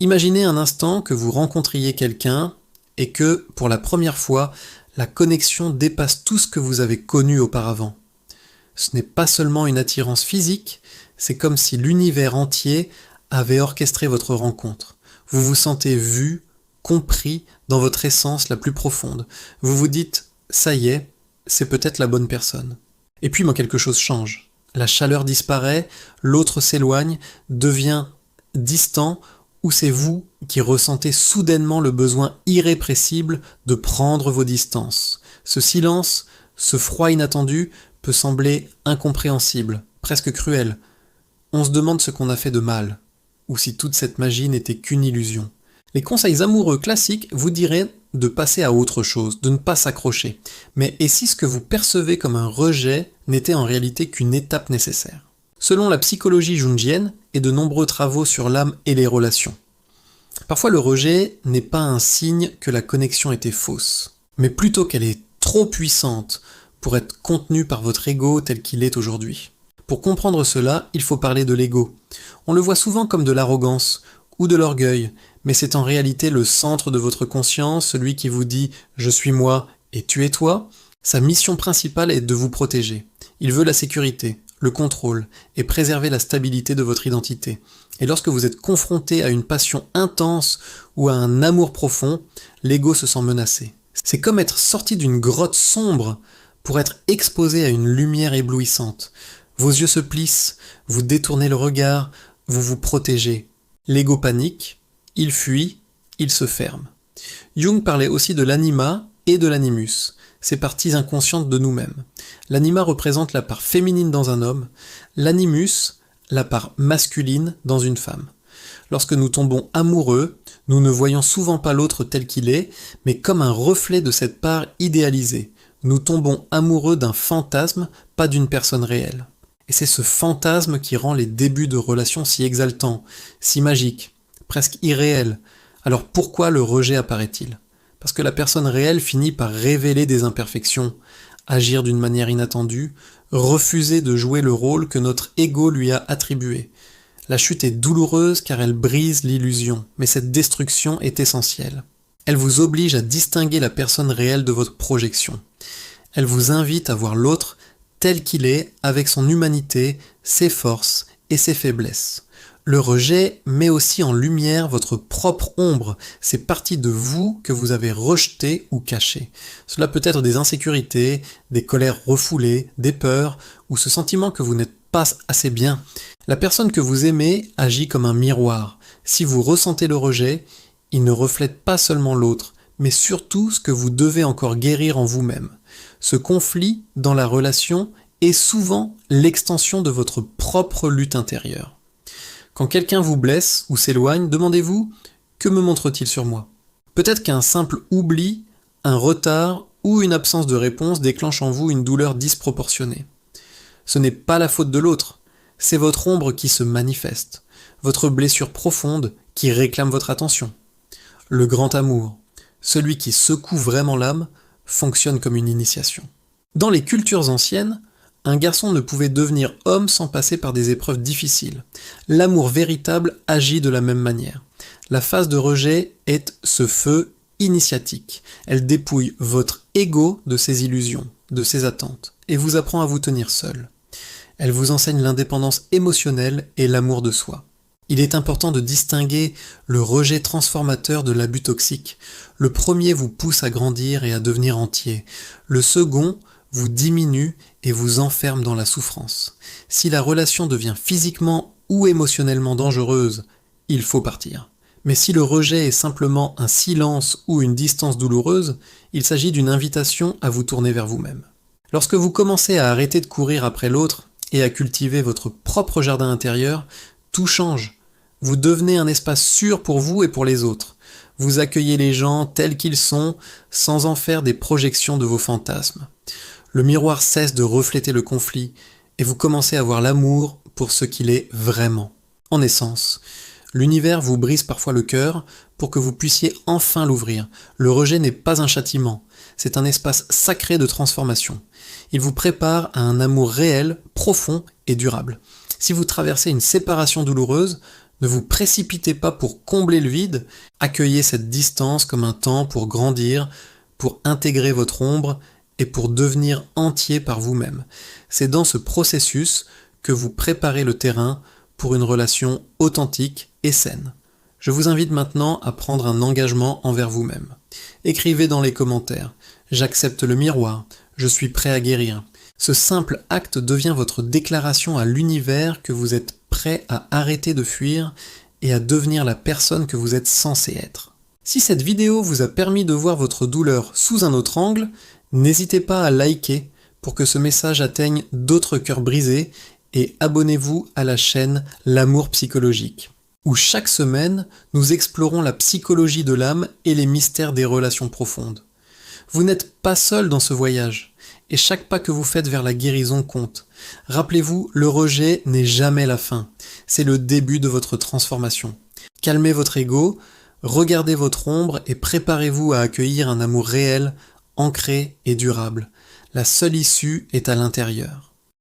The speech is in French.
Imaginez un instant que vous rencontriez quelqu'un et que, pour la première fois, la connexion dépasse tout ce que vous avez connu auparavant. Ce n'est pas seulement une attirance physique, c'est comme si l'univers entier avait orchestré votre rencontre. Vous vous sentez vu, compris dans votre essence la plus profonde. Vous vous dites « ça y est, c'est peut-être la bonne personne ». Et puis quelque chose change. La chaleur disparaît, l'autre s'éloigne, devient distant, ou c'est vous qui ressentez soudainement le besoin irrépressible de prendre vos distances. Ce silence, ce froid inattendu peut sembler incompréhensible, presque cruel. On se demande ce qu'on a fait de mal, ou si toute cette magie n'était qu'une illusion. Les conseils amoureux classiques vous diraient de passer à autre chose, de ne pas s'accrocher. Mais et si ce que vous percevez comme un rejet n'était en réalité qu'une étape nécessaire ? Selon la psychologie jungienne et de nombreux travaux sur l'âme et les relations, parfois le rejet n'est pas un signe que la connexion était fausse, mais plutôt qu'elle est trop puissante pour être contenue par votre ego tel qu'il est aujourd'hui. Pour comprendre cela, il faut parler de l'ego. On le voit souvent comme de l'arrogance ou de l'orgueil, mais c'est en réalité le centre de votre conscience, celui qui vous dit « je suis moi et tu es toi ». Sa mission principale est de vous protéger. Il veut la sécurité, le contrôle et préserver la stabilité de votre identité. Et lorsque vous êtes confronté à une passion intense ou à un amour profond, l'ego se sent menacé. C'est comme être sorti d'une grotte sombre pour être exposé à une lumière éblouissante. Vos yeux se plissent, vous détournez le regard, vous vous protégez. L'ego panique, il fuit, il se ferme. Jung parlait aussi de l'anima et de l'animus, ces parties inconscientes de nous-mêmes. L'anima représente la part féminine dans un homme, l'animus, la part masculine dans une femme. Lorsque nous tombons amoureux, nous ne voyons souvent pas l'autre tel qu'il est, mais comme un reflet de cette part idéalisée. Nous tombons amoureux d'un fantasme, pas d'une personne réelle. Et c'est ce fantasme qui rend les débuts de relations si exaltants, si magiques, presque irréels. Alors pourquoi le rejet apparaît-il ? Parce que la personne réelle finit par révéler des imperfections, agir d'une manière inattendue, refuser de jouer le rôle que notre ego lui a attribué. La chute est douloureuse car elle brise l'illusion, mais cette destruction est essentielle. Elle vous oblige à distinguer la personne réelle de votre projection. Elle vous invite à voir l'autre tel qu'il est, avec son humanité, ses forces et ses faiblesses. Le rejet met aussi en lumière votre propre ombre, ces parties de vous que vous avez rejetées ou cachées. Cela peut être des insécurités, des colères refoulées, des peurs, ou ce sentiment que vous n'êtes pas assez bien. La personne que vous aimez agit comme un miroir. Si vous ressentez le rejet, il ne reflète pas seulement l'autre, mais surtout ce que vous devez encore guérir en vous-même. Ce conflit dans la relation est souvent l'extension de votre propre lutte intérieure. Quand quelqu'un vous blesse ou s'éloigne, demandez-vous « que me montre-t-il sur moi ?» Peut-être qu'un simple oubli, un retard ou une absence de réponse déclenche en vous une douleur disproportionnée. Ce n'est pas la faute de l'autre, c'est votre ombre qui se manifeste, votre blessure profonde qui réclame votre attention. Le grand amour, celui qui secoue vraiment l'âme, fonctionne comme une initiation. Dans les cultures anciennes, un garçon ne pouvait devenir homme sans passer par des épreuves difficiles. L'amour véritable agit de la même manière. La phase de rejet est ce feu initiatique. Elle dépouille votre ego de ses illusions, de ses attentes, et vous apprend à vous tenir seul. Elle vous enseigne l'indépendance émotionnelle et l'amour de soi. Il est important de distinguer le rejet transformateur de l'abus toxique. Le premier vous pousse à grandir et à devenir entier. Le second vous diminue et vous enferme dans la souffrance. Si la relation devient physiquement ou émotionnellement dangereuse, il faut partir. Mais si le rejet est simplement un silence ou une distance douloureuse, il s'agit d'une invitation à vous tourner vers vous-même. Lorsque vous commencez à arrêter de courir après l'autre et à cultiver votre propre jardin intérieur, tout change. Vous devenez un espace sûr pour vous et pour les autres. Vous accueillez les gens tels qu'ils sont, sans en faire des projections de vos fantasmes. Le miroir cesse de refléter le conflit, et vous commencez à voir l'amour pour ce qu'il est vraiment. En essence, l'univers vous brise parfois le cœur pour que vous puissiez enfin l'ouvrir. Le rejet n'est pas un châtiment, c'est un espace sacré de transformation. Il vous prépare à un amour réel, profond et durable. Si vous traversez une séparation douloureuse, Ne vous précipitez pas pour combler le vide, accueillez cette distance comme un temps pour grandir, pour intégrer votre ombre et pour devenir entier par vous-même. C'est dans ce processus que vous préparez le terrain pour une relation authentique et saine. Je vous invite maintenant à prendre un engagement envers vous-même. Écrivez dans les commentaires « J'accepte le miroir, je suis prêt à guérir ». Ce simple acte devient votre déclaration à l'univers que vous êtes prêt à arrêter de fuir et à devenir la personne que vous êtes censé être. Si cette vidéo vous a permis de voir votre douleur sous un autre angle, n'hésitez pas à liker pour que ce message atteigne d'autres cœurs brisés et abonnez-vous à la chaîne L'amour psychologique, où chaque semaine, nous explorons la psychologie de l'âme et les mystères des relations profondes. Vous n'êtes pas seul dans ce voyage, et chaque pas que vous faites vers la guérison compte. Rappelez-vous, le rejet n'est jamais la fin, c'est le début de votre transformation. Calmez votre ego, regardez votre ombre et préparez-vous à accueillir un amour réel, ancré et durable. La seule issue est à l'intérieur.